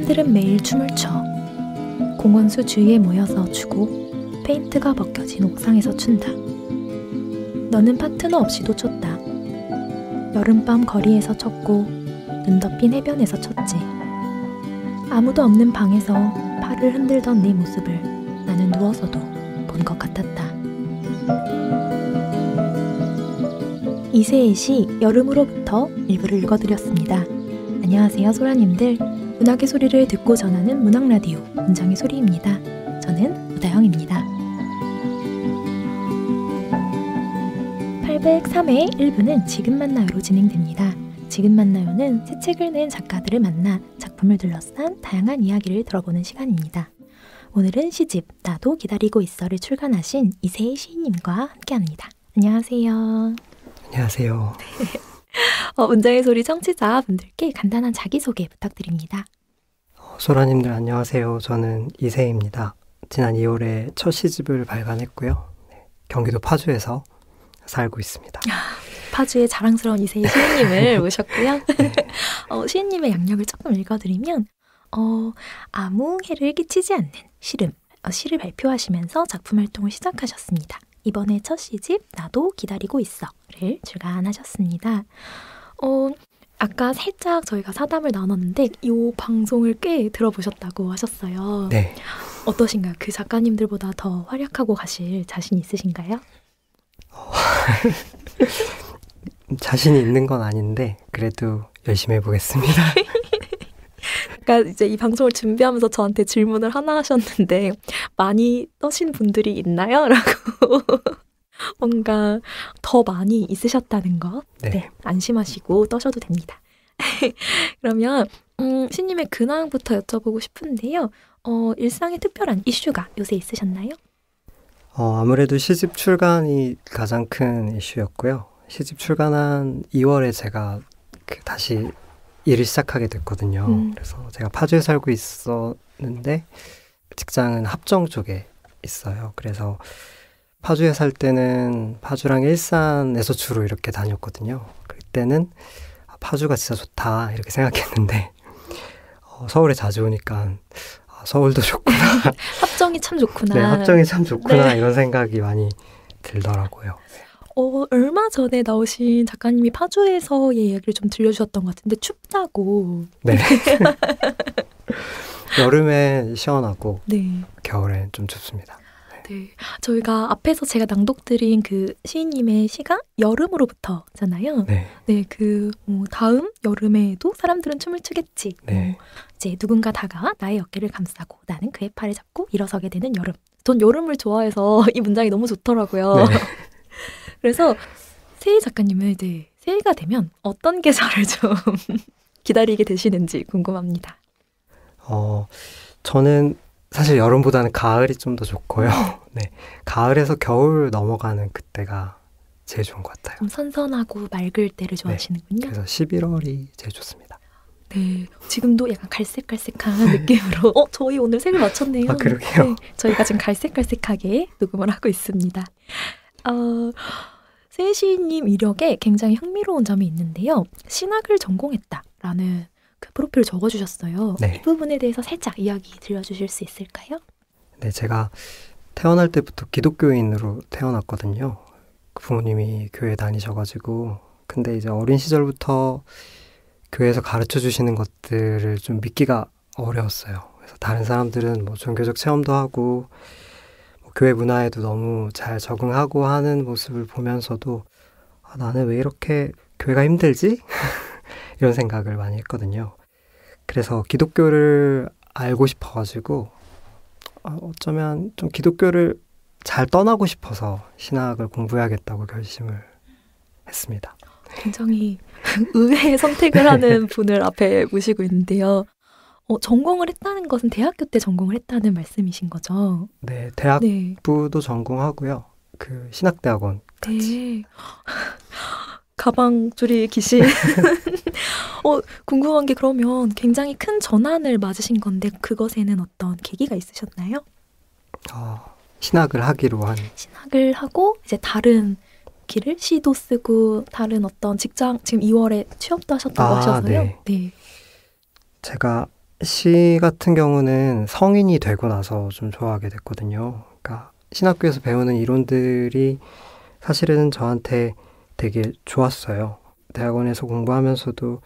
사람들은 매일 춤을 춰. 공원수 주위에 모여서 추고 페인트가 벗겨진 옥상에서 춘다. 너는 파트너 없이도 췄다. 여름밤 거리에서 췄고 눈 덮인 해변에서 췄지. 아무도 없는 방에서 팔을 흔들던 네 모습을 나는 누워서도 본 것 같았다. 이세의 시 여름으로부터 일부를 읽어드렸습니다. 안녕하세요 소라님들. 문학의 소리를 듣고 전하는 문학라디오 문장의 소리입니다. 저는 우다영입니다. 803회 1부는 지금 만나요로 진행됩니다. 지금 만나요는 새 책을 낸 작가들을 만나 작품을 둘러싼 다양한 이야기를 들어보는 시간입니다. 오늘은 시집 나도 기다리고 있어를 출간하신 이세희 시인님과 함께합니다. 안녕하세요. 안녕하세요. 문장의 소리 청취자분들께 간단한 자기소개 부탁드립니다. 소라님들 안녕하세요. 저는 이세희입니다. 지난 2월에 첫 시집을 발간했고요. 경기도 파주에서 살고 있습니다. 파주의 자랑스러운 이세희 시인님을 모셨고요. 네. 시인님의 양력을 조금 읽어드리면 아무 해를 끼치지 않는 시를 발표하시면서 작품 활동을 시작하셨습니다. 이번에 첫 시집 나도 기다리고 있어를 출간하셨습니다. 아까 살짝 저희가 사담을 나눴는데 이 방송을 꽤 들어보셨다고 하셨어요. 네. 어떠신가요? 그 작가님들보다 더 활약하고 가실 자신 있으신가요? 자신이 있는 건 아닌데 그래도 열심히 해보겠습니다. 그러니까 이제 이 방송을 준비하면서 저한테 질문을 하나 하셨는데 많이 떠신 분들이 있나요? 라고 뭔가 더 많이 있으셨다는 것. 네, 안심하시고 떠셔도 됩니다. 그러면 시님의 근황부터 여쭤보고 싶은데요. 일상에 특별한 이슈가 요새 있으셨나요? 아무래도 시집 출간이 가장 큰 이슈였고요. 시집 출간한 2월에 제가 다시 일을 시작하게 됐거든요. 그래서 제가 파주에 살고 있었는데 직장은 합정 쪽에 있어요. 그래서 파주에 살 때는 파주랑 일산에서 주로 이렇게 다녔거든요. 그때는 파주가 진짜 좋다 이렇게 생각했는데 서울에 자주 오니까 서울도 좋구나. 합정이 참 좋구나. 네, 합정이 참 좋구나. 네. 이런 생각이 많이 들더라고요. 얼마 전에 나오신 작가님이 파주에서의 이야기를 좀 들려주셨던 것 같은데 춥다고. 네. 여름에 시원하고 네. 겨울엔 좀 춥습니다. 네. 저희가 앞에서 제가 낭독드린 그 시인님의 시가 여름으로부터잖아요. 네. 네, 다음 여름에도 사람들은 춤을 추겠지. 네. 이제 누군가 다가와 나의 어깨를 감싸고 나는 그의 팔을 잡고 일어서게 되는 여름. 전 여름을 좋아해서 이 문장이 너무 좋더라고요. 네. 그래서 세희 작가님은 새해가 되면 어떤 계절을 좀 기다리게 되시는지 궁금합니다. 저는 사실 여름보다는 가을이 좀 더 좋고요. 네, 가을에서 겨울 넘어가는 그때가 제일 좋은 것 같아요. 좀 선선하고 맑을 때를 좋아하시는군요. 네, 그래서 11월이 제일 좋습니다. 네, 지금도 약간 갈색갈색한 느낌으로 저희 오늘 색을 맞췄네요. 아, 그러게요. 네, 저희가 지금 갈색갈색하게 녹음을 하고 있습니다. 세희 시인님 이력에 굉장히 흥미로운 점이 있는데요. 신학을 전공했다라는 그 프로필을 적어주셨어요. 네. 이 부분에 대해서 살짝 이야기 들려주실 수 있을까요? 네, 제가 태어날 때부터 기독교인으로 태어났거든요. 부모님이 교회 다니셔가지고 근데 이제 어린 시절부터 교회에서 가르쳐 주시는 것들을 좀 믿기가 어려웠어요. 그래서 다른 사람들은 뭐 종교적 체험도 하고 교회 문화에도 너무 잘 적응하고 하는 모습을 보면서도 나는 왜 이렇게 교회가 힘들지? 이런 생각을 많이 했거든요. 그래서 기독교를 알고 싶어가지고 어쩌면 좀 기독교를 잘 떠나고 싶어서 신학을 공부해야겠다고 결심을 했습니다. 굉장히 의외의 선택을 하는 분을 앞에 모시고 있는데요. 전공을 했다는 것은 대학교 때 전공을 했다는 말씀이신 거죠? 네, 대학부도 전공하고요. 그 신학대학원 같이. 네. 가방줄이 기신. 궁금한 게 그러면 굉장히 큰 전환을 맞으신 건데 그것에는 어떤 계기가 있으셨나요? 신학을 하기로 한. 신학을 하고 이제 다른 길을 시도 쓰고 다른 어떤 직장 지금 2월에 취업도 하셨다고 하셔서요. 네. 네. 제가 시 같은 경우는 성인이 되고 나서 좀 좋아하게 됐거든요. 그러니까 신학교에서 배우는 이론들이 사실은 저한테 되게 좋았어요. 대학원에서 공부하면서도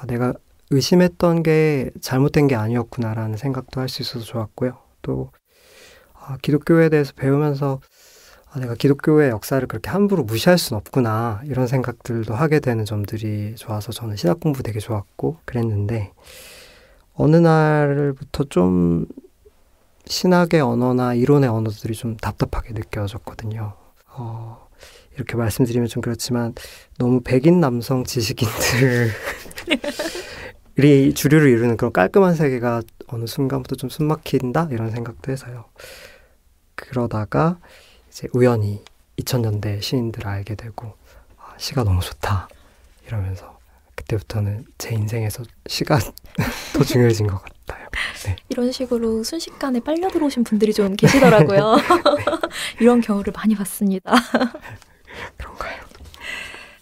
내가 의심했던 게 잘못된 게 아니었구나라는 생각도 할 수 있어서 좋았고요. 또 기독교에 대해서 배우면서 내가 기독교의 역사를 그렇게 함부로 무시할 순 없구나 이런 생각들도 하게 되는 점들이 좋아서 저는 신학 공부 되게 좋았고 그랬는데 어느 날부터 좀 신학의 언어나 이론의 언어들이 좀 답답하게 느껴졌거든요. 이렇게 말씀드리면 좀 그렇지만 너무 백인 남성 지식인들이 주류를 이루는 그런 깔끔한 세계가 어느 순간부터 좀 숨막힌다 이런 생각도 해서요. 그러다가 이제 우연히 2000년대 시인들을 알게 되고 시가 너무 좋다 이러면서 그때부터는 제 인생에서 시가 더 중요해진 것 같아요. 네. 이런 식으로 순식간에 빨려 들어오신 분들이 좀 계시더라고요. 이런 경우를 많이 봤습니다. 그런가요?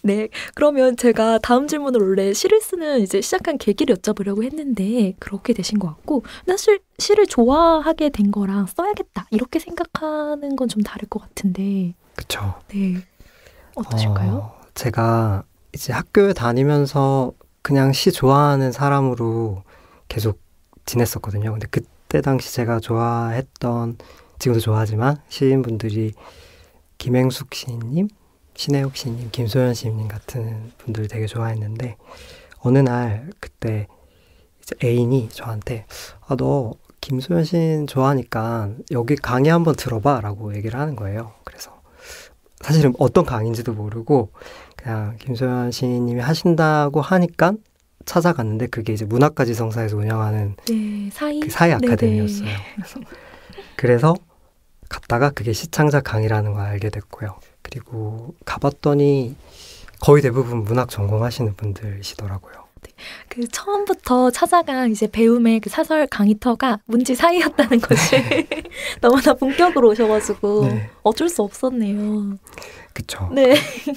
네, 그러면 제가 다음 질문을 원래 시를 쓰는 이제 시작한 계기를 여쭤보려고 했는데 그렇게 되신 것 같고 사실 시를 좋아하게 된 거랑 써야겠다 이렇게 생각하는 건 좀 다를 것 같은데 그쵸. 네, 어떠실까요? 제가 이제 학교에 다니면서 그냥 시 좋아하는 사람으로 계속 지냈었거든요. 근데 그때 당시 제가 좋아했던 지금도 좋아하지만 시인분들이 김행숙 시인님, 신혜옥 시인님, 김소연 시인님 같은 분들 되게 좋아했는데 어느 날 그때 이제 애인이 저한테 너 김소연 시인 좋아하니까 여기 강의 한번 들어봐 라고 얘기를 하는 거예요. 그래서 사실은 어떤 강의인지도 모르고 그냥 김소연 시인님이 하신다고 하니까 찾아갔는데 그게 이제 문학가지성사에서 운영하는 네, 그 사이 아카데미였어요. 그래서 갔다가 그게 시창자 강의라는 걸 알게 됐고요. 그리고 가봤더니 거의 대부분 문학 전공하시는 분들이시더라고요. 그 처음부터 찾아간 이제 배움의 그 사설 강의터가 문지 사이였다는 것이 너무나 본격으로 오셔가지고 네. 어쩔 수 없었네요. 그쵸. 네.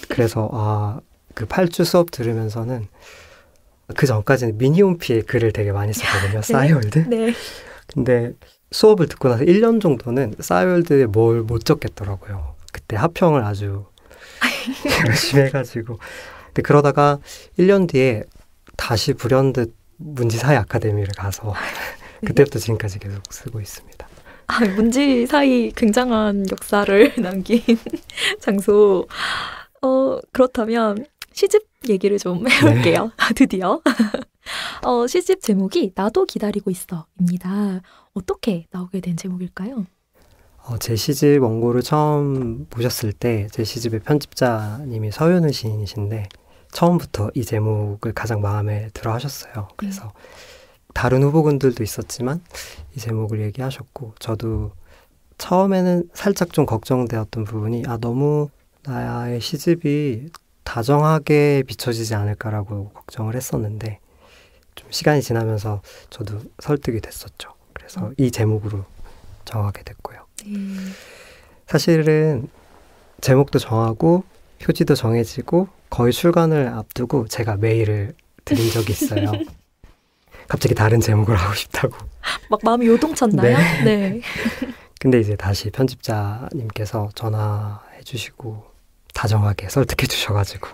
그래서 그 8주 수업 들으면서는 그 전까지는 미니홈피에 글을 되게 많이 썼거든요. 싸이월드. 네. 근데 수업을 듣고 나서 1년 정도는 싸이월드에 뭘 못 적겠더라고요. 그때 하평을 아주 열심히 해가지고. 근데 그러다가 1년 뒤에 다시 불현듯 문지사이 아카데미를 가서 그때부터 지금까지 계속 쓰고 있습니다. 문지 사이 굉장한 역사를 남긴 장소. 그렇다면 시집 얘기를 좀 해볼게요. 네. 드디어. 시집 제목이 나도 기다리고 있어입니다. 어떻게 나오게 된 제목일까요? 제 시집 원고를 처음 보셨을 때 제 시집의 편집자님이 서윤우 시인이신데 처음부터 이 제목을 가장 마음에 들어 하셨어요. 그래서 다른 후보군들도 있었지만 이 제목을 얘기하셨고 저도 처음에는 살짝 좀 걱정되었던 부분이 너무 나의 시집이 다정하게 비춰지지 않을까라고 걱정을 했었는데 좀 시간이 지나면서 저도 설득이 됐었죠. 그래서 이 제목으로 정하게 됐고요. 사실은 제목도 정하고 표지도 정해지고 거의 출간을 앞두고 제가 메일을 드린 적이 있어요. 갑자기 다른 제목을 하고 싶다고. 막 마음이 요동쳤나요? 네. 네. 근데 이제 다시 편집자님께서 전화해 주시고 다정하게 설득해 주셔가지고.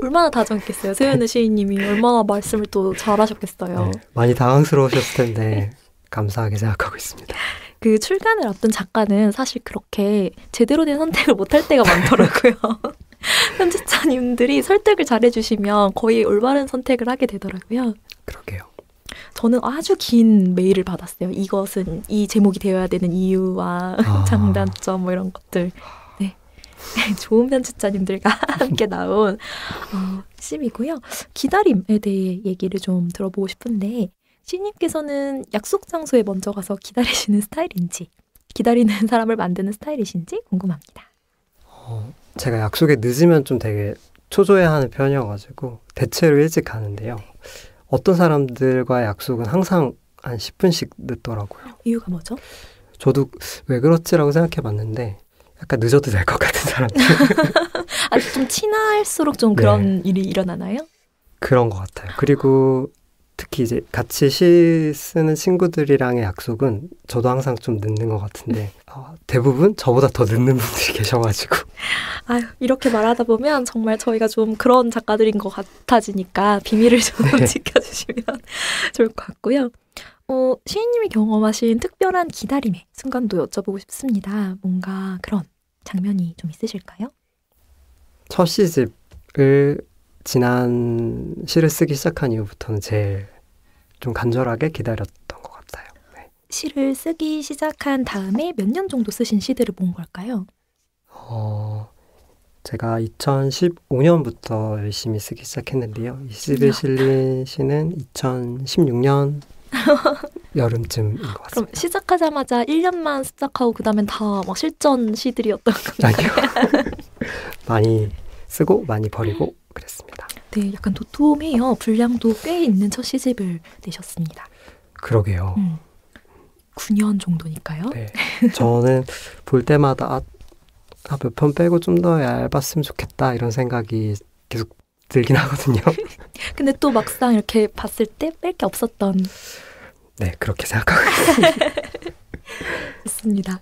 얼마나 다정했겠어요. 세연우 시인님이 얼마나 말씀을 또 잘하셨겠어요. 네, 많이 당황스러우셨을 텐데 감사하게 생각하고 있습니다. 그 출간을 앞둔 작가는 사실 그렇게 제대로 된 선택을 못할 때가 많더라고요. 편집자님들이 설득을 잘해주시면 거의 올바른 선택을 하게 되더라고요. 그러게요. 저는 아주 긴 메일을 받았어요. 이것은 이 제목이 되어야 되는 이유와 장단점 뭐 이런 것들. 네, 좋은 편집자님들과 함께 나온 시이고요. 기다림에 대해 얘기를 좀 들어보고 싶은데 시인님께서는 약속 장소에 먼저 가서 기다리시는 스타일인지 기다리는 사람을 만드는 스타일이신지 궁금합니다. 제가 약속에 늦으면 좀 되게 초조해하는 편이어가지고 대체로 일찍 가는데요. 어떤 사람들과의 약속은 항상 한 10분씩 늦더라고요. 이유가 뭐죠? 저도 왜 그렇지라고 생각해봤는데 약간 늦어도 될 것 같은 사람들. 좀 친할수록 좀 그런 일이 일어나나요? 그런 것 같아요. 그리고 특히 이제 같이 시 쓰는 친구들이랑의 약속은 저도 항상 좀 늦는 것 같은데 대부분 저보다 더 늦는 분들이 계셔가지고 아유, 이렇게 말하다 보면 정말 저희가 좀 그런 작가들인 것 같아지니까 비밀을 좀 네. 지켜주시면 좋을 것 같고요. 시인님이 경험하신 특별한 기다림의 순간도 여쭤보고 싶습니다. 뭔가 그런 장면이 좀 있으실까요? 첫 시집을 지난 시를 쓰기 시작한 이후부터는 제일 좀 간절하게 기다렸던 것 같아요. 네. 시를 쓰기 시작한 다음에 몇 년 정도 쓰신 시들을 모은 걸까요? 제가 2015년부터 열심히 쓰기 시작했는데요. 이 시집에 실린 시는 2016년 여름쯤인 것 그럼 같습니다. 시작하자마자 1년만 시작하고 그 다음엔 다 막 실전 시들이었던 건가요? 아니요. 많이 쓰고 많이 버리고 그랬습니다. 네, 약간 도톰해요. 분량도 꽤 있는 첫 시집을 내셨습니다. 그러게요. 9년 정도니까요. 네. 저는 볼 때마다 몇 편 빼고 좀 더 얇았으면 좋겠다 이런 생각이 계속 들긴 하거든요. 근데 또 막상 이렇게 봤을 때 뺄 게 없었던. 네, 그렇게 생각하고 있습니다. 있습니다.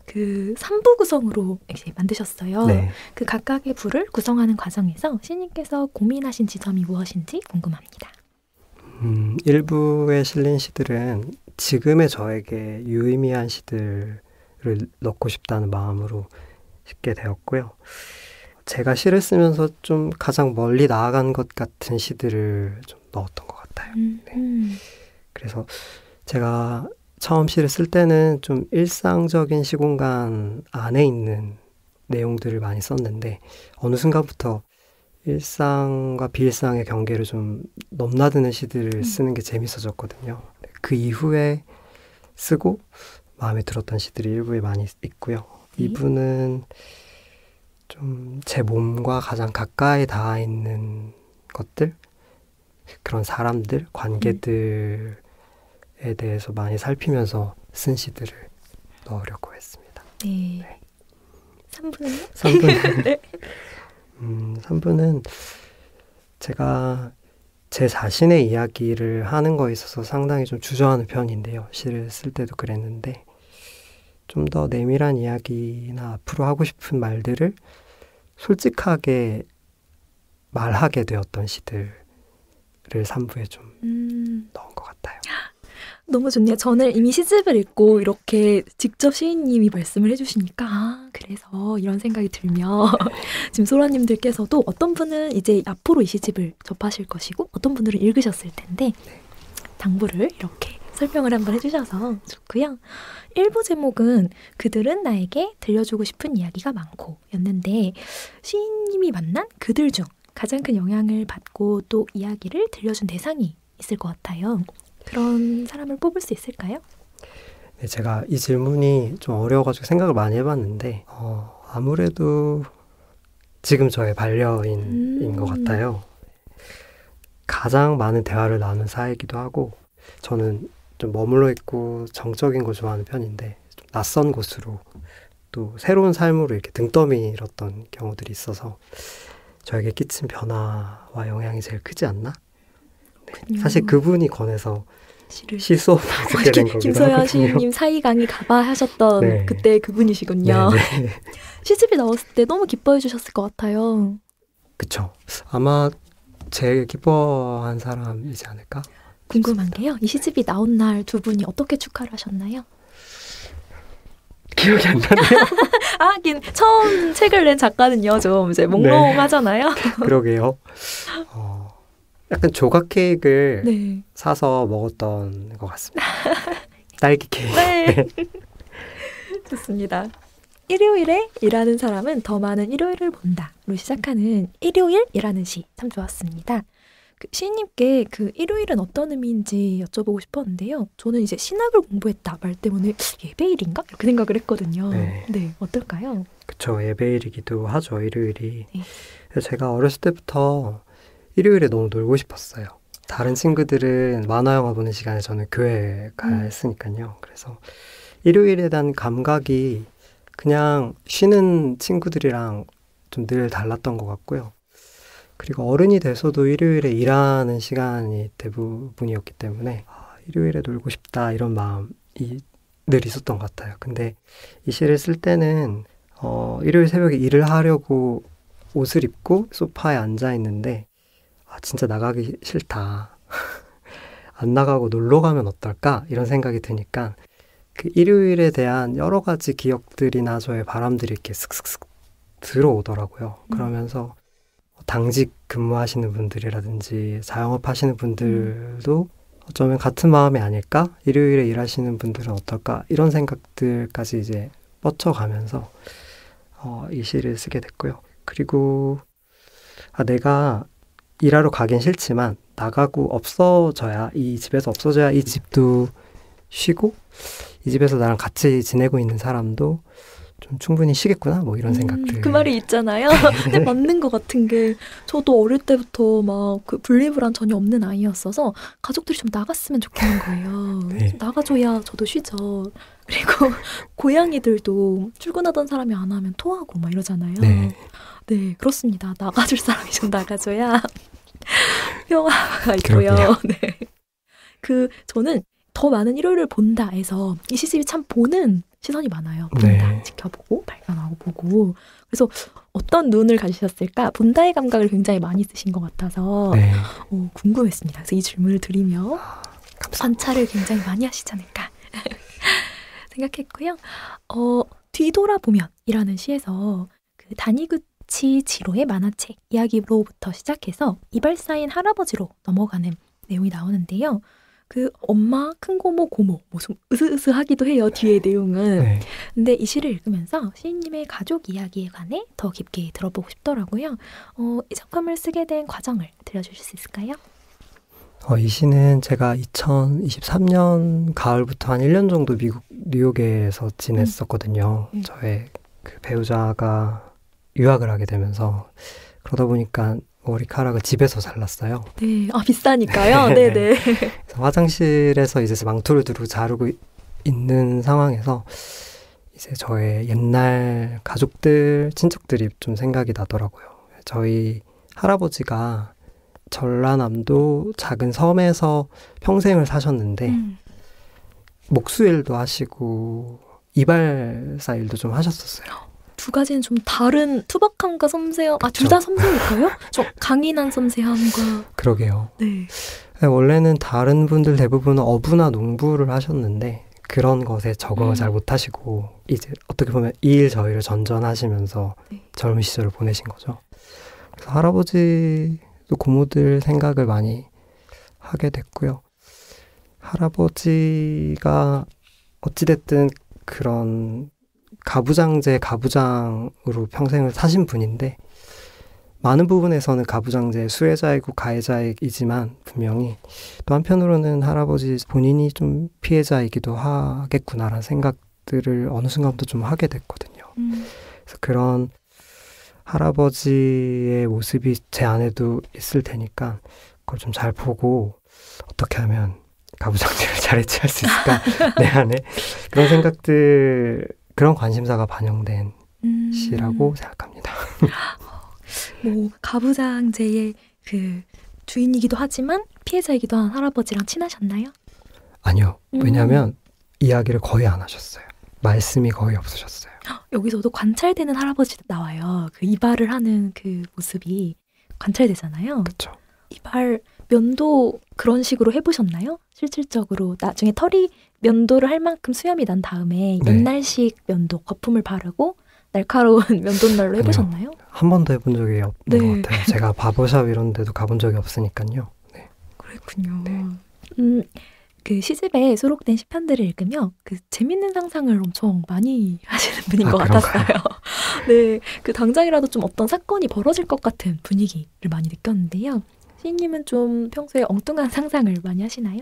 그 3부 구성으로 이제 만드셨어요. 네. 그 각각의 부를 구성하는 과정에서 시인님께서 고민하신 지점이 무엇인지 궁금합니다. 1부에 실린 시들은 지금의 저에게 유의미한 시들을 넣고 싶다는 마음으로 쉽게 되었고요. 제가 시를 쓰면서 좀 가장 멀리 나아간 것 같은 시들을 좀 넣었던 것 같아요. 네. 그래서 제가 처음 시를 쓸 때는 좀 일상적인 시공간 안에 있는 내용들을 많이 썼는데 어느 순간부터 일상과 비일상의 경계를 좀 넘나드는 시들을 쓰는 게 재밌어졌거든요. 그 이후에 쓰고 마음에 들었던 시들이 1부에 많이 있고요. 2부는 좀 제 몸과 가장 가까이 닿아 있는 것들, 그런 사람들, 관계들에 대해서 많이 살피면서 쓴 시들을 넣으려고 했습니다. 네. 3부는요? 3부는 네. 3부는 제가 제 자신의 이야기를 하는 거에 있어서 상당히 좀 주저하는 편인데요. 시를 쓸 때도 그랬는데 좀 더 내밀한 이야기나 앞으로 하고 싶은 말들을 솔직하게 말하게 되었던 시들을 3부에 좀 넣은 것 같아요. 너무 좋네요. 저는 이미 시집을 읽고 이렇게 직접 시인님이 말씀을 해주시니까 그래서 이런 생각이 들며 지금 소라님들께서도 어떤 분은 이제 앞으로 이 시집을 접하실 것이고 어떤 분들은 읽으셨을 텐데 당부를 이렇게 설명을 한번 해주셔서 좋고요. 1부 제목은 그들은 나에게 들려주고 싶은 이야기가 많고 였는데 시인님이 만난 그들 중 가장 큰 영향을 받고 또 이야기를 들려준 대상이 있을 것 같아요. 그런 사람을 뽑을 수 있을까요? 네, 제가 이 질문이 좀 어려워가지고 생각을 많이 해봤는데 아무래도 지금 저의 반려인인 것 같아요. 가장 많은 대화를 나눈 사이이기도 하고 저는 좀 머물러 있고 정적인 걸 좋아하는 편인데 좀 낯선 곳으로 또 새로운 삶으로 이렇게 등 떠밀었던 경우들이 있어서 저에게 끼친 변화와 영향이 제일 크지 않나? 네. 사실 그분이 권해서 시 수업을 듣게 된 거기도 김소연 하거든요. 시인님 사이 강의 가봐 하셨던 네. 그때 그분이시군요. 네. 시집이 나왔을 때 너무 기뻐해 주셨을 것 같아요. 그쵸. 아마 제일 기뻐한 사람이지 않을까? 궁금한 게요. 이 시집이 나온 날 두 분이 어떻게 축하를 하셨나요? 기억이 안 나네요. 하긴 처음 책을 낸 작가는요. 좀 이제 몽롱하잖아요. 그러게요. 약간 조각 케이크를 네. 사서 먹었던 것 같습니다. 딸기 케이크. 네. 좋습니다. 일요일에 일하는 사람은 더 많은 일요일을 본다로 시작하는 일요일이라는 시 참 좋았습니다. 그 시인님께 그 일요일은 어떤 의미인지 여쭤보고 싶었는데요. 저는 이제 신학을 공부했다 말 때문에 예배일인가? 이렇게 생각을 했거든요. 네, 어떨까요? 그쵸, 예배일이기도 하죠, 일요일이. 네. 그래서 제가 어렸을 때부터 일요일에 너무 놀고 싶었어요. 다른 친구들은 만화 영화 보는 시간에 저는 교회에 가야 했으니까요. 그래서 일요일에 대한 감각이 그냥 쉬는 친구들이랑 좀 늘 달랐던 것 같고요. 그리고 어른이 돼서도 일요일에 일하는 시간이 대부분이었기 때문에 일요일에 놀고 싶다 이런 마음이 늘 있었던 것 같아요. 근데 이 시를 쓸 때는 일요일 새벽에 일을 하려고 옷을 입고 소파에 앉아 있는데 진짜 나가기 싫다. 안 나가고 놀러 가면 어떨까? 이런 생각이 드니까 그 일요일에 대한 여러 가지 기억들이나 저의 바람들이 이렇게 슥슥슥 들어오더라고요. 그러면서 당직 근무하시는 분들이라든지 자영업 하시는 분들도 어쩌면 같은 마음이 아닐까? 일요일에 일하시는 분들은 어떨까? 이런 생각들까지 이제 뻗쳐가면서 이 시를 쓰게 됐고요. 그리고 내가 일하러 가긴 싫지만 나가고 없어져야 이 집에서 없어져야 이 집도 쉬고 이 집에서 나랑 같이 지내고 있는 사람도 좀 충분히 쉬겠구나 뭐 이런 생각들. 그 말이 있잖아요. 근데 맞는 것 같은 게 저도 어릴 때부터 막 그 분리불안 전혀 없는 아이였어서 가족들이 좀 나갔으면 좋겠는 거예요. 네. 나가줘야 저도 쉬죠. 그리고 고양이들도 출근하던 사람이 안 하면 토하고 막 이러잖아요. 네, 그렇습니다. 나가줄 사람이 좀 나가줘야 평화가 있고요. 네. 저는 더 많은 일요일을 본다에서 이 시집이 참 보는 시선이 많아요. 본다, 지켜보고, 발견하고 보고. 그래서 어떤 눈을 가지셨을까? 본다의 감각을 굉장히 많이 쓰신 것 같아서 궁금했습니다. 그래서 이 질문을 드리며 관찰을 굉장히 많이 하시지 않을까 생각했고요. 뒤돌아보면 이라는 시에서 그 다니구치 지로의 만화책 이야기로부터 시작해서 이발 쌓인 할아버지로 넘어가는 내용이 나오는데요. 그 엄마, 큰고모, 고모 좀 으스으스하기도 해요. 뒤에 내용은. 근데 이 시를 읽으면서 시인님의 가족 이야기에 관해 더 깊게 들어보고 싶더라고요. 이 작품을 쓰게 된 과정을 들려주실 수 있을까요? 이 시는 제가 2023년 가을부터 한 1년 정도 미국 뉴욕에서 지냈었거든요. 저의 그 배우자가 유학을 하게 되면서 그러다 보니까 머리카락을 집에서 잘랐어요. 네, 비싸니까요. 네네. 그래서 화장실에서 이제 망토를 두르고 자르고 있는 상황에서 이제 저의 옛날 가족들, 친척들이 좀 생각이 나더라고요. 저희 할아버지가 전라남도 작은 섬에서 평생을 사셨는데 목수일도 하시고 이발사 일도 좀 하셨었어요. 두 가지는 좀 다른 투박함과 섬세함, 둘 다 섬세할까요? 좀 강인한 섬세함과. 그러게요. 네. 원래는 다른 분들 대부분은 어부나 농부를 하셨는데 그런 것에 적응을 잘 못하시고 이제 어떻게 보면 이 일 저 일을 전전하시면서 젊은 시절을 보내신 거죠. 그래서 할아버지도 고모들 생각을 많이 하게 됐고요. 할아버지가 어찌됐든 그런 가부장제 가부장으로 평생을 사신 분인데 많은 부분에서는 가부장제의 수혜자이고 가해자이지만 분명히 또 한편으로는 할아버지 본인이 좀 피해자이기도 하겠구나라는 생각들을 어느 순간부터 좀 하게 됐거든요. 그래서 그런 할아버지의 모습이 제 안에도 있을 테니까 그걸 좀 잘 보고 어떻게 하면 가부장제를 잘 해체할 수 있을까 내 안에 그런 생각들 그런 관심사가 반영된 시라고 생각합니다. 뭐 가부장제의 그 주인이기도 하지만 피해자이기도 한 할아버지랑 친하셨나요? 아니요. 왜냐하면 이야기를 거의 안 하셨어요. 말씀이 거의 없으셨어요. 여기서도 관찰되는 할아버지 나와요. 그 이발을 하는 그 모습이 관찰되잖아요. 그렇죠. 이발 면도 그런 식으로 해보셨나요? 실질적으로 나중에 털이 면도를 할 만큼 수염이 난 다음에 옛날식 면도 거품을 바르고 날카로운 면도날로 해보셨나요? 한 번도 해본 적이 없는 것 같아요. 제가 바버샵 이런 데도 가본 적이 없으니까요. 네. 그랬군요. 네. 그 시집에 수록된 시편들을 읽으며 그 재밌는 상상을 엄청 많이 하시는 분인 것 같았어요. 네, 그 당장이라도 좀 어떤 사건이 벌어질 것 같은 분위기를 많이 느꼈는데요. 시인님은 좀 평소에 엉뚱한 상상을 많이 하시나요?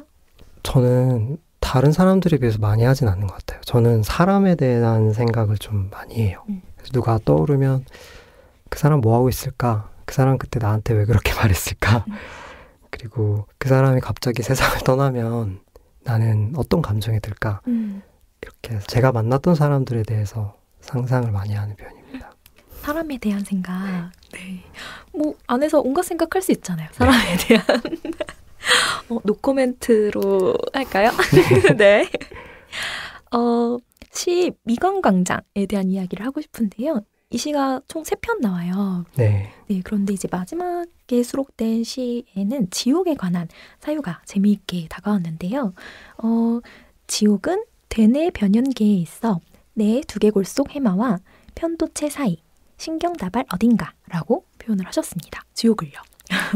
저는 다른 사람들에 비해서 많이 하진 않는 것 같아요. 저는 사람에 대한 생각을 좀 많이 해요. 그래서 누가 떠오르면 그 사람 뭐 하고 있을까? 그 사람 그때 나한테 왜 그렇게 말했을까? 그리고 그 사람이 갑자기 세상을 떠나면 나는 어떤 감정이 들까? 이렇게 제가 만났던 사람들에 대해서 상상을 많이 하는 편입니다. 사람에 대한 생각. 네. 뭐 안에서 온갖 생각할 수 있잖아요. 사람에 대한. 노코멘트로 할까요? 네. 시 미관광장에 대한 이야기를 하고 싶은데요. 이 시가 총 3편 나와요. 네. 네, 그런데 이제 마지막에 수록된 시에는 지옥에 관한 사유가 재미있게 다가왔는데요. 지옥은 대뇌 변연계에 있어 뇌 두개골 속 해마와 편도체 사이, 신경다발 어딘가라고 표현을 하셨습니다. 지옥을요.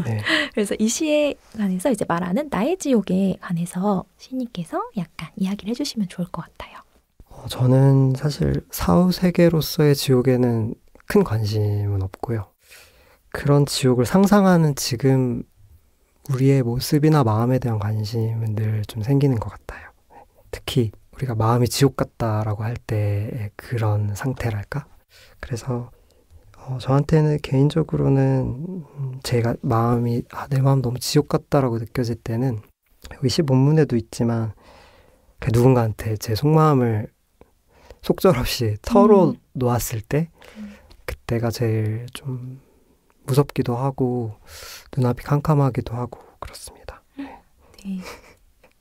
네. 그래서 이 시에 관해서 이제 말하는 나의 지옥에 관해서 시인님께서 약간 이야기를 해주시면 좋을 것 같아요. 저는 사실 사후 세계로서의 지옥에는 큰 관심은 없고요. 그런 지옥을 상상하는 지금 우리의 모습이나 마음에 대한 관심은 늘 좀 생기는 것 같아요. 특히 우리가 마음이 지옥 같다라고 할 때의 그런 상태랄까? 그래서 저한테는 개인적으로는 제가 마음이 내 마음 너무 지옥 같다라고 느껴질 때는 여기 시 본문에도 있지만 누군가한테 제 속마음을 속절없이 털어 놓았을 때 그때가 제일 좀 무섭기도 하고 눈앞이 캄캄하기도 하고 그렇습니다. 네.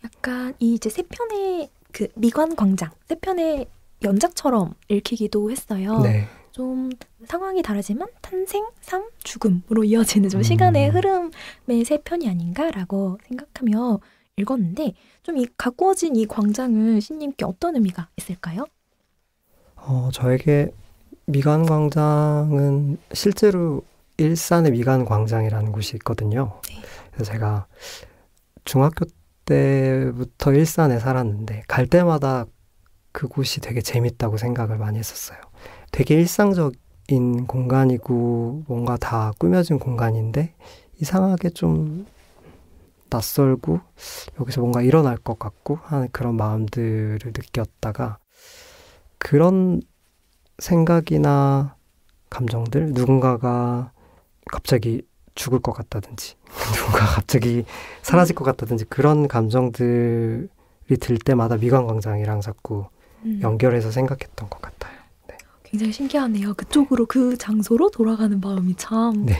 약간 이 이제 3편의 그 미관광장 3편의 연작처럼 읽히기도 했어요. 네. 좀 상황이 다르지만 탄생, 삶, 죽음으로 이어지는 좀 시간의 흐름의 3편이 아닌가라고 생각하며 읽었는데 좀 이 가꾸어진 이 광장은 신님께 어떤 의미가 있을까요? 저에게 미관광장은 실제로 일산의 미관광장이라는 곳이 있거든요. 네. 그래서 제가 중학교 때부터 일산에 살았는데 갈 때마다 그곳이 되게 재밌다고 생각을 많이 했었어요. 되게 일상적인 공간이고 뭔가 다 꾸며진 공간인데 이상하게 좀 낯설고 여기서 뭔가 일어날 것 같고 하는 그런 마음들을 느꼈다가 그런 생각이나 감정들, 누군가가 갑자기 죽을 것 같다든지 누군가 갑자기 사라질 것 같다든지 그런 감정들이 들 때마다 미관광장이랑 자꾸 연결해서 생각했던 것 같아요. 네. 굉장히 신기하네요. 그쪽으로 그 장소로 돌아가는 마음이 참. 네.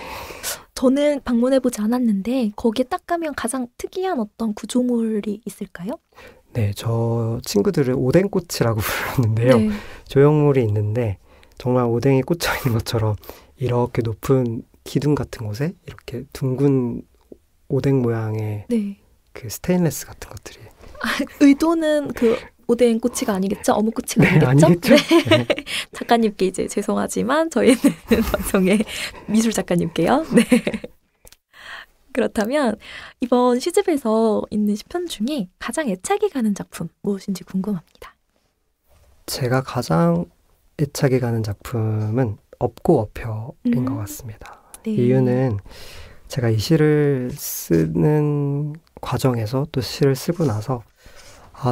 저는 방문해보지 않았는데 거기에 딱 가면 가장 특이한 어떤 구조물이 있을까요? 네, 저 친구들을 오뎅꽃이라고 불렀는데요. 네. 조형물이 있는데 정말 오뎅이 꽂혀 있는 것처럼 이렇게 높은 기둥 같은 곳에 이렇게 둥근 오뎅 모양의 네. 그 스테인레스 같은 것들이. 의도는 그 오뎅 꼬치가 아니겠죠? 어묵 꼬치가 네, 아니겠죠? 아니겠죠? 네. 네. 작가님께 이제 죄송하지만 저희는 방송의 미술 작가님께요. 네. 그렇다면 이번 시집에서 있는 시편 중에 가장 애착이 가는 작품 무엇인지 궁금합니다. 제가 가장 애착이 가는 작품은 업고 어표인 것 같습니다. 네. 이유는 제가 이 시를 쓰는 과정에서 또 시를 쓰고 나서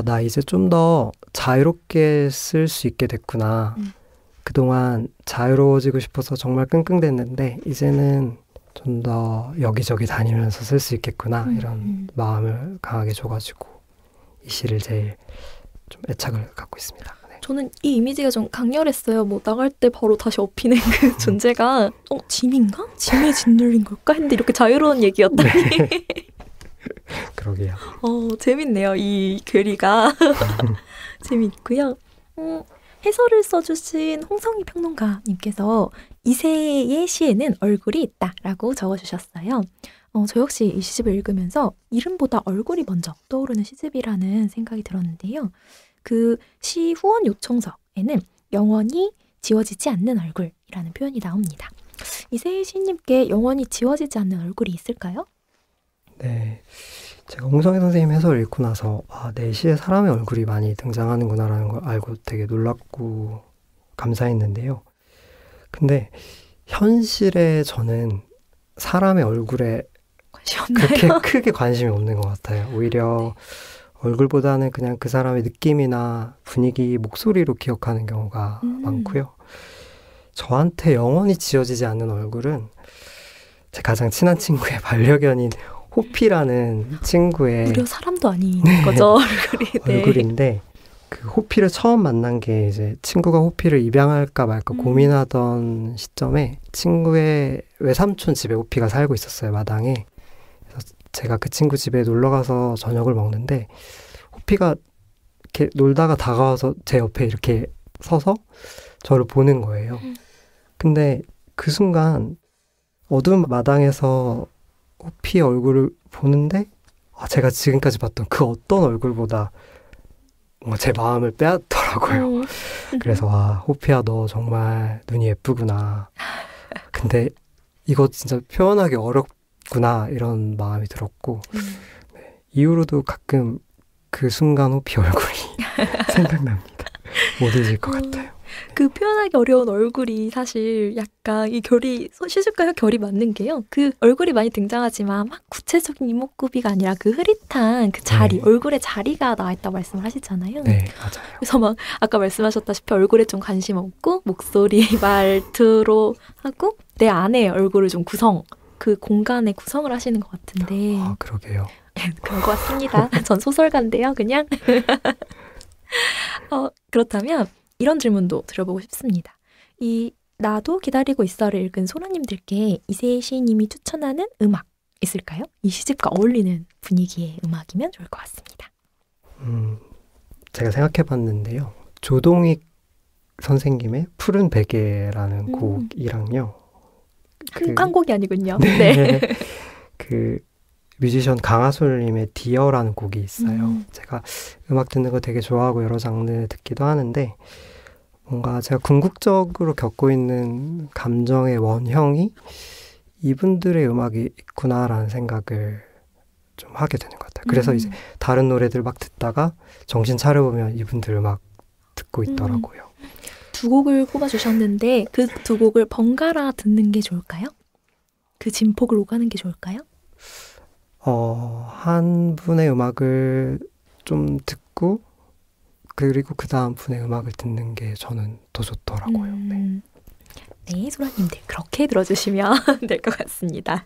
나 이제 좀 더 자유롭게 쓸 수 있게 됐구나. 그동안 자유로워지고 싶어서 정말 끙끙댔는데 이제는 좀 더 여기저기 다니면서 쓸 수 있겠구나. 이런 마음을 강하게 줘가지고 이 시를 제일 좀 애착을 갖고 있습니다. 네. 저는 이 이미지가 좀 강렬했어요. 뭐 나갈 때 바로 다시 업히는 그 존재가 짐인가? 짐에 짓눌린 걸까? 했는데 이렇게 자유로운 얘기였다니. 네. 그러게요. 재밌네요. 이 괴리가. 재미있고요. 해설을 써주신 홍성희 평론가님께서 이세의 시에는 얼굴이 있다라고 적어주셨어요. 저 역시 이 시집을 읽으면서 이름보다 얼굴이 먼저 떠오르는 시집이라는 생각이 들었는데요. 그 시 후원 요청서에는 영원히 지워지지 않는 얼굴이라는 표현이 나옵니다. 이세희 시인님께 영원히 지워지지 않는 얼굴이 있을까요? 네, 제가 홍성희 선생님 해설 읽고 나서 내 시에 사람의 얼굴이 많이 등장하는구나라는 걸 알고 되게 놀랍고 감사했는데요. 근데 현실에 저는 사람의 얼굴에 그렇게 크게 관심이 없는 것 같아요. 오히려 얼굴보다는 그냥 그 사람의 느낌이나 분위기, 목소리로 기억하는 경우가 많고요. 저한테 영원히 지워지지 않는 얼굴은 제 가장 친한 친구의 반려견인 호피라는 친구의 무려 사람도 아닌 거죠. 얼굴이. 네. 얼굴인데 그 호피를 처음 만난 게 이제 친구가 호피를 입양할까 말까 고민하던 시점에 친구의 외삼촌 집에 호피가 살고 있었어요, 마당에. 그래서 제가 그 친구 집에 놀러 가서 저녁을 먹는데 호피가 이렇게 놀다가 다가와서 제 옆에 이렇게 서서 저를 보는 거예요. 근데 그 순간 어두운 마당에서 호피의 얼굴을 보는데 제가 지금까지 봤던 그 어떤 얼굴보다 뭔가 제 마음을 빼앗더라고요. 그래서 호피야 너 정말 눈이 예쁘구나. 근데 이거 진짜 표현하기 어렵구나 이런 마음이 들었고 네, 이후로도 가끔 그 순간 호피 얼굴이 생각납니다. 못 잊을 것 같아요. 그 표현하기 어려운 얼굴이 사실 약간 이 결이 시집과 결이 맞는 게요. 그 얼굴이 많이 등장하지만 막 구체적인 이목구비가 아니라 그 흐릿한 그 자리, 얼굴의 자리가 나와 있다고 말씀을 하시잖아요. 네, 맞아요. 그래서 막 아까 말씀하셨다시피 얼굴에 좀 관심 없고 목소리, 말투로 하고 내 안에 얼굴을 좀 그 공간에 구성을 하시는 것 같은데. 그러게요. 그런 것 같습니다. 전 소설가인데요, 그냥. 그렇다면 이런 질문도 드려보고 싶습니다. 이 나도 기다리고 있어를 읽은 소라님들께 이세희 시인님이 추천하는 음악 있을까요? 이 시집과 어울리는 분위기의 음악이면 좋을 것 같습니다. 제가 생각해봤는데요. 조동익 선생님의 푸른 베개라는 곡이랑요. 한 곡이 아니군요. 네. 그 뮤지션 강하솔님의 디어라는 곡이 있어요. 제가 음악 듣는 거 되게 좋아하고 여러 장르 듣기도 하는데 뭔가 제가 궁극적으로 겪고 있는 감정의 원형이 이분들의 음악이 있구나라는 생각을 좀 하게 되는 것 같아요. 그래서 이제 다른 노래들 막 듣다가 정신 차려보면 이분들 음악 듣고 있더라고요. 두 곡을 꼽아주셨는데 그 두 곡을 번갈아 듣는 게 좋을까요? 그 진폭을 오가는 게 좋을까요? 한 분의 음악을 좀 듣고 그리고 그 다음 분의 음악을 듣는 게 저는 더 좋더라고요. 네, 소라님들 그렇게 들어주시면 될 것 같습니다.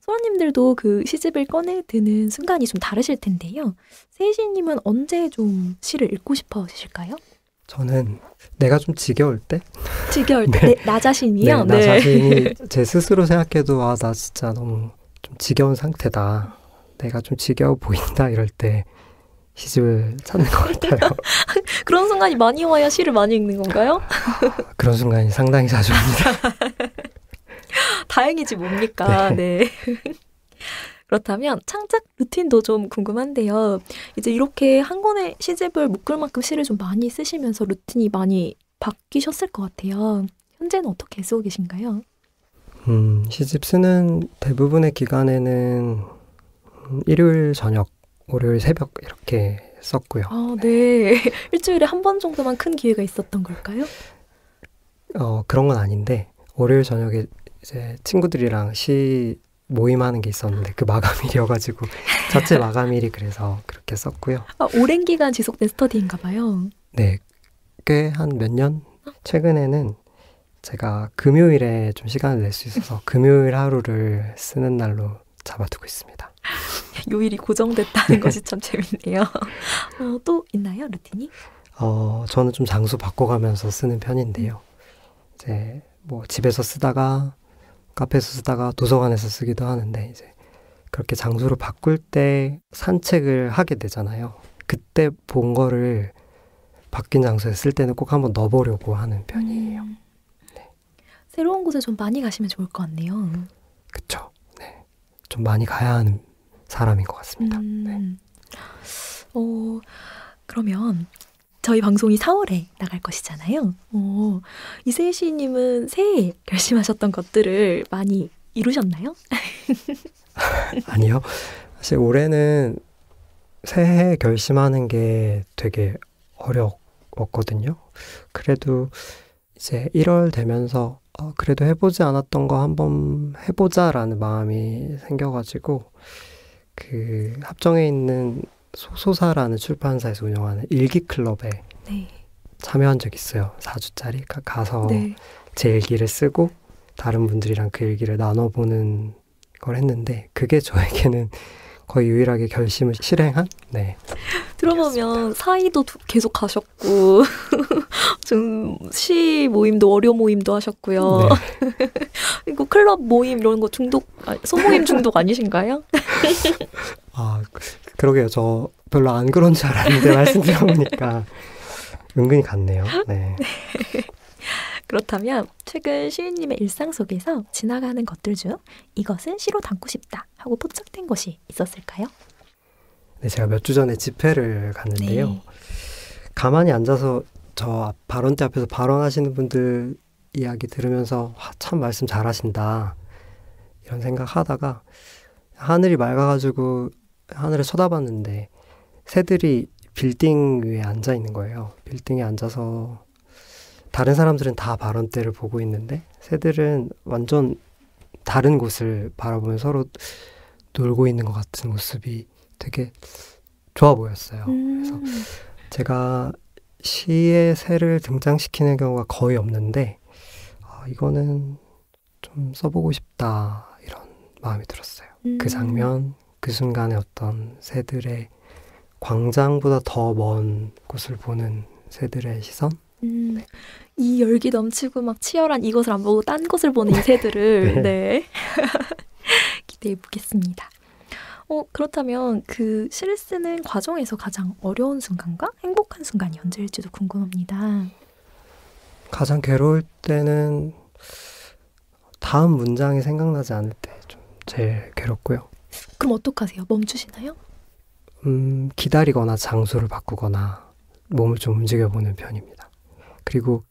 소라님들도 그 시집을 꺼내 드는 순간이 좀 다르실 텐데요. 세희씨님은 언제 좀 시를 읽고 싶어지실까요? 저는 내가 좀 지겨울 때? 지겨울 때? 나 자신이요? 네, 나 자신이 제 스스로 생각해도 나 진짜 너무 좀 지겨운 상태다. 내가 좀 지겨워 보인다 이럴 때 시집을 찾는 것 같아요. 그런 순간이 많이 와야 시를 많이 읽는 건가요? 그런 순간이 상당히 자주 옵니다. 다행이지 뭡니까? 네. 그렇다면 창작 루틴도 좀 궁금한데요. 이제 이렇게 한 권의 시집을 묶을 만큼 시를 좀 많이 쓰시면서 루틴이 많이 바뀌셨을 것 같아요. 현재는 어떻게 쓰고 계신가요? 시집 쓰는 대부분의 기간에는 일요일 저녁, 월요일 새벽 이렇게 썼고요. 네. 일주일에 한 번 정도만 큰 기회가 있었던 걸까요? 그런 건 아닌데 월요일 저녁에 이제 친구들이랑 시 모임하는 게 있었는데 그 마감일이어가지고 자체 마감일이 그래서 그렇게 썼고요. 오랜 기간 지속된 스터디인가 봐요. 네. 꽤 한 몇 년? 최근에는 제가 금요일에 좀 시간을 낼 수 있어서 금요일 하루를 쓰는 날로 잡아두고 있습니다. 요일이 고정됐다는 것이 참 재밌네요. 또 있나요, 루틴이? 저는 좀 장소 바꿔가면서 쓰는 편인데요. 이제 뭐 집에서 쓰다가 카페에서 쓰다가 도서관에서 쓰기도 하는데 이제 그렇게 장소를 바꿀 때 산책을 하게 되잖아요. 그때 본 거를 바뀐 장소에 쓸 때는 꼭 한번 넣어보려고 하는 편이에요. 네. 새로운 곳에 좀 많이 가시면 좋을 것 같네요. 그쵸. 네. 좀 많이 가야 하는 사람인 것 같습니다. 네. 그러면 저희 방송이 4월에 나갈 것이잖아요. 이세희 시인님은 새해 결심하셨던 것들을 많이 이루셨나요? 아니요. 사실 올해는 새해 결심하는 게 되게 어려웠거든요. 그래도 이제 1월 되면서 그래도 해보지 않았던 거 한번 해보자라는 마음이 생겨가지고 그 합정에 있는 소소사라는 출판사에서 운영하는 일기클럽에 참여한 적이 있어요. 4주짜리 가서 제 일기를 쓰고 다른 분들이랑 그 일기를 나눠보는 걸 했는데 그게 저에게는 거의 유일하게 결심을 실행한? 네. 들어보면 사이도 계속 가셨고 좀 시 모임도 월요 모임도 하셨고요. 네. 이거 클럽 모임 이런 거 소모임 중독 아니신가요? 아, 그러게요. 저 별로 안 그런 줄 알았는데 말씀 들어보니까 은근히 같네요. 네. 그렇다면 최근 시인님의 일상 속에서 지나가는 것들 중 이것은 시로 담고 싶다 하고 포착된 것이 있었을까요? 네, 제가 몇 주 전에 집회를 갔는데요. 네. 가만히 앉아서 저 발언대 앞에서 발언하시는 분들 이야기 들으면서 참 말씀 잘하신다 이런 생각하다가 하늘이 맑아가지고 하늘을 쳐다봤는데 새들이 빌딩 위에 앉아 있는 거예요. 빌딩에 앉아서 다른 사람들은 다 발언대를 보고 있는데 새들은 완전 다른 곳을 바라보며 서로 놀고 있는 것 같은 모습이 되게 좋아 보였어요. 그래서 제가 시에 새를 등장시키는 경우가 거의 없는데 이거는 좀 써보고 싶다 이런 마음이 들었어요. 그 장면, 그 순간의 어떤 새들의 광장보다 더 먼 곳을 보는 새들의 시선? 네. 이 열기 넘치고 막 치열한 이것을 안 보고 딴 것을 보는 이 새들을 네. 네. 기대해 보겠습니다. 그렇다면 그 시를 쓰는 과정에서 가장 어려운 순간과 행복한 순간이 언제일지도 궁금합니다. 가장 괴로울 때는 다음 문장이 생각나지 않을 때 좀 제일 괴롭고요. 그럼 어떡하세요? 멈추시나요? 기다리거나 장소를 바꾸거나 몸을 좀 움직여보는 편입니다. 그리고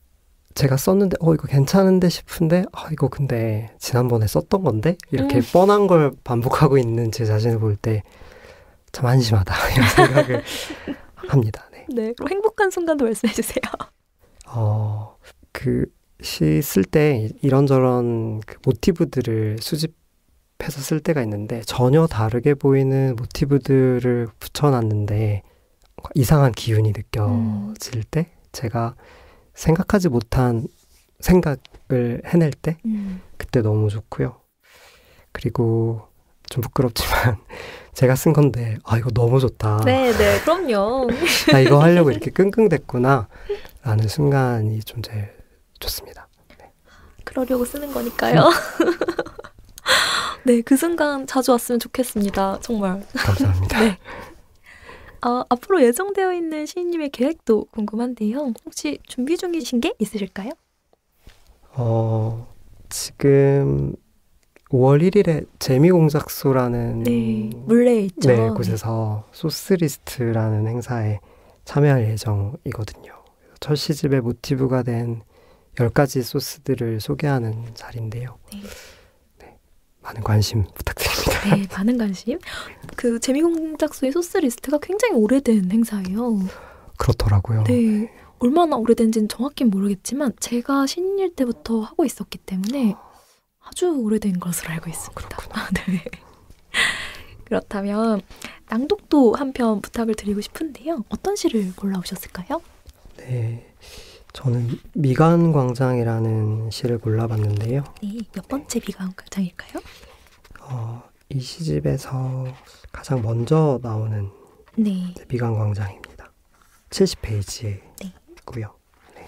제가 썼는데 이거 괜찮은데 싶은데 이거 근데 지난번에 썼던 건데? 이렇게 뻔한 걸 반복하고 있는 제 자신을 볼 때 참 한심하다 이런 생각을 합니다. 네. 네, 그럼 행복한 순간도 말씀해 주세요. 그 시 쓸 때 이런저런 그 모티브들을 수집해서 쓸 때가 있는데 전혀 다르게 보이는 모티브들을 붙여놨는데 이상한 기운이 느껴질 때 제가 생각하지 못한 생각을 해낼 때 그때 너무 좋고요. 그리고 좀 부끄럽지만 제가 쓴 건데 이거 너무 좋다. 네, 그럼요. 나 이거 하려고 이렇게 끙끙댔구나 라는 순간이 좀 제일 좋습니다. 네. 그러려고 쓰는 거니까요. 네, 그 순간 자주 왔으면 좋겠습니다. 정말. 감사합니다. 네. 앞으로 예정되어 있는 시인님의 계획도 궁금한데요. 혹시 준비 중이신 게 있으실까요? 지금 5월 1일에 재미공작소라는 네, 물레에 있죠. 네, 곳에서 소스리스트라는 행사에 참여할 예정이거든요. 첫 시집의 모티브가 된 10가지 소스들을 소개하는 자리인데요. 네, 많은 관심 부탁드립니다. 네, 많은 관심. 그 재미공작소의 소스리스트가 굉장히 오래된 행사예요. 그렇더라고요. 네, 얼마나 오래된지는 정확히 모르겠지만 제가 신인일 때부터 하고 있었기 때문에 아주 오래된 것으로 알고 있습니다. 네. 그렇다면 낭독도 한 편 부탁을 드리고 싶은데요. 어떤 시를 골라오셨을까요? 네, 저는 미간광장이라는 시를 골라봤는데요. 네, 몇 번째 미간광장일까요? 이 시집에서 가장 먼저 나오는 네. 미간광장입니다. 70페이지에 네. 있고요. 네.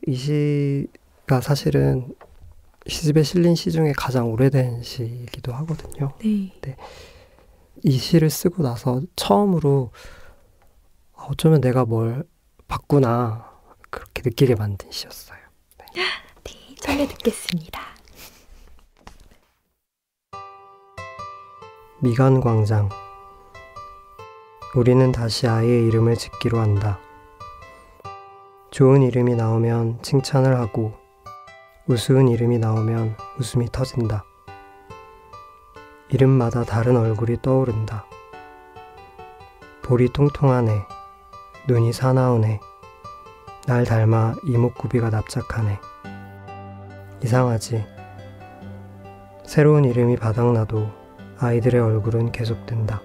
이 시가 사실은 시집에 실린 시 중에 가장 오래된 시이기도 하거든요. 네. 네. 이 시를 쓰고 나서 처음으로 어쩌면 내가 뭘 봤구나 그렇게 느끼게 만든 시였어요. 네. 네, 전해 듣겠습니다. 미간광장. 우리는 다시 아이의 이름을 짓기로 한다. 좋은 이름이 나오면 칭찬을 하고 우스운 이름이 나오면 웃음이 터진다. 이름마다 다른 얼굴이 떠오른다. 볼이 통통한 애, 눈이 사나운 애, 날 닮아 이목구비가 납작한 애. 이상하지. 새로운 이름이 바닥나도 아이들의 얼굴은 계속된다.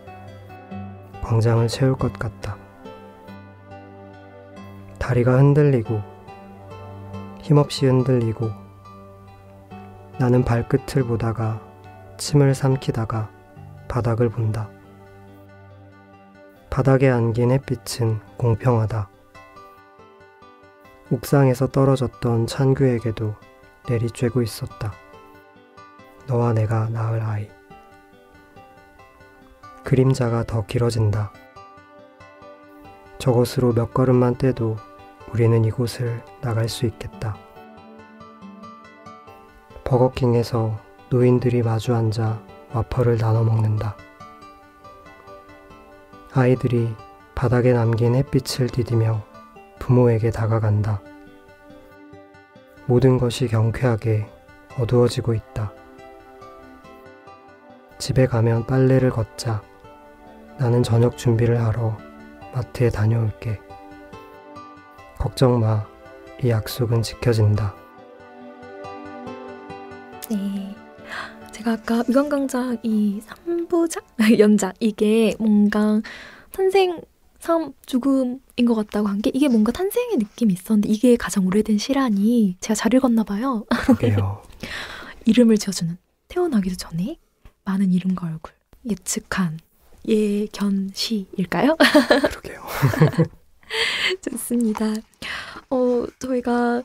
광장을 채울 것 같다. 다리가 흔들리고 힘없이 흔들리고 나는 발끝을 보다가 침을 삼키다가 바닥을 본다. 바닥에 안긴 햇빛은 공평하다. 옥상에서 떨어졌던 찬규에게도 내리쬐고 있었다. 너와 내가 낳을 아이. 그림자가 더 길어진다. 저곳으로 몇 걸음만 떼도 우리는 이곳을 나갈 수 있겠다. 버거킹에서 노인들이 마주 앉아 와퍼를 나눠 먹는다. 아이들이 바닥에 남긴 햇빛을 디디며 부모에게 다가간다. 모든 것이 경쾌하게 어두워지고 있다. 집에 가면 빨래를 걷자. 나는 저녁 준비를 하러 마트에 다녀올게. 걱정 마. 이 약속은 지켜진다. 네. 제가 아까 위관광장 이 3부작? 연작 이게 뭔가 탄생, 삶, 죽음인 것 같다고 한 게 이게 뭔가 탄생의 느낌이 있었는데 이게 가장 오래된 시라니 제가 잘 읽었나 봐요. 그러게요. 이름을 지어주는 태어나기도 전에 많은 이름과 얼굴 예측한 예견시일까요? 그러게요. 좋습니다. 저희가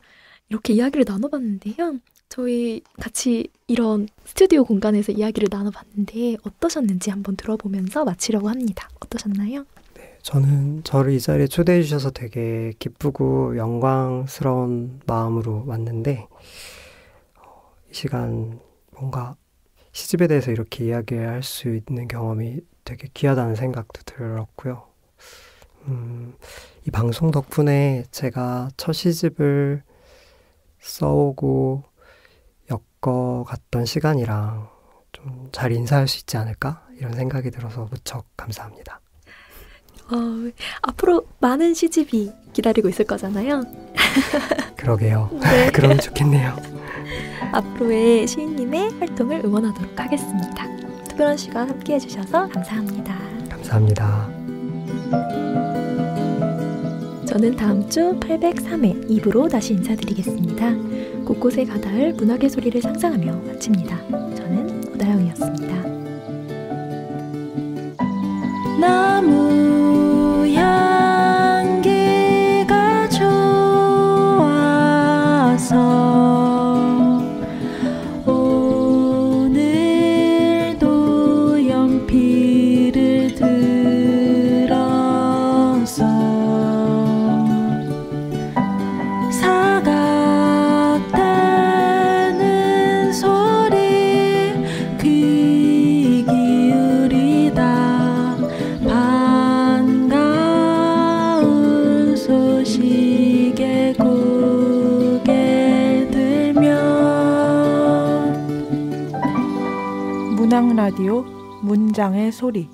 이렇게 이야기를 나눠봤는데요. 저희 같이 이런 스튜디오 공간에서 이야기를 나눠봤는데 어떠셨는지 한번 들어보면서 마치려고 합니다. 어떠셨나요? 네, 저는 저를 이 자리에 초대해 주셔서 되게 기쁘고 영광스러운 마음으로 왔는데 이 시간 뭔가 시집에 대해서 이렇게 이야기할 수 있는 경험이 되게 귀하다는 생각도 들었고요. 이 방송 덕분에 제가 첫 시집을 써오고 엮어갔던 시간이랑 좀 잘 인사할 수 있지 않을까? 이런 생각이 들어서 무척 감사합니다. 앞으로 많은 시집이 기다리고 있을 거잖아요. 그러게요. 네. 그러면 좋겠네요. 앞으로의 시인님의 활동을 응원하도록 하겠습니다. 특별한 시간 함께 해주셔서 감사합니다. 감사합니다. 저는 다음 주 803회 2부로 다시 인사드리겠습니다. 곳곳에 가닿을 문학의 소리를 상상하며 마칩니다. 저는 오다영이었습니다. 나무 향기가 좋아서 오늘도 연필을 들어서 사각대는 소리 귀 기울이다 반가운 소식에 고개 들면 문학 라디오 문장의 소리